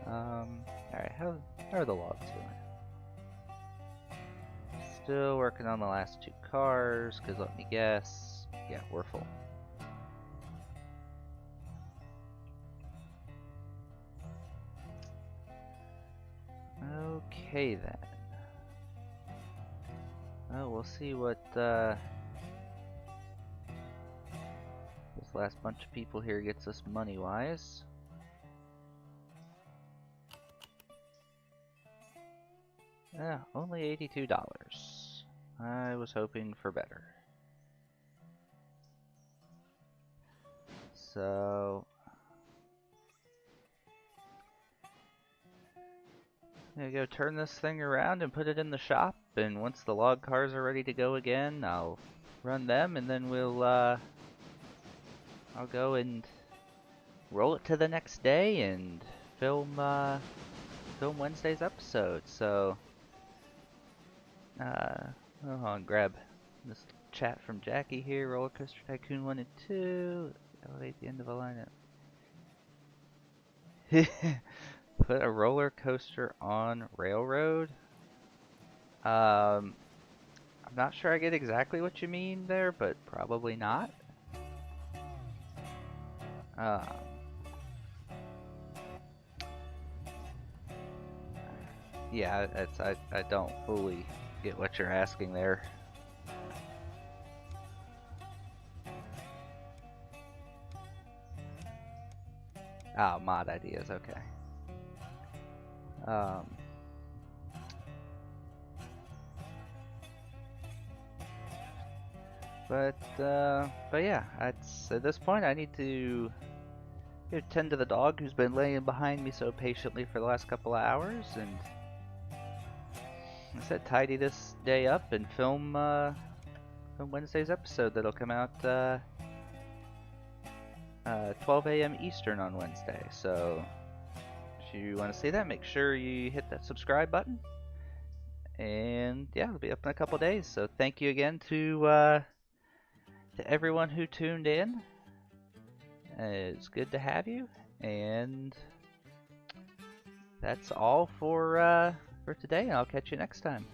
Alright, how are the logs doing? Still working on the last 2 cars, because let me guess. Yeah, we're full. Okay then. Well, we'll see what this last bunch of people here gets us money-wise. Yeah, only $82. I was hoping for better. So I'm gonna go turn this thing around and put it in the shop, and once the log cars are ready to go again, I'll run them, and then I'll go and roll it to the next day and film Wednesday's episode. So hold on, grab this chat from Jackie here. Roller Coaster Tycoon 1 and 2. Elevate the end of a lineup. Put a roller coaster on railroad. I'm not sure I get exactly what you mean there, but probably not. Yeah, I don't fully get what you're asking there. Oh, mod ideas, okay. But yeah, at this point I need to tend to the dog who's been laying behind me so patiently for the last couple of hours, and I said tidy this day up and film Wednesday's episode that'll come out 12 a.m. Eastern on Wednesday. So if you want to see that, make sure you hit that subscribe button. And yeah, it'll be up in a couple days. So thank you again to everyone who tuned in. It's good to have you, and that's all for today. I'll catch you next time.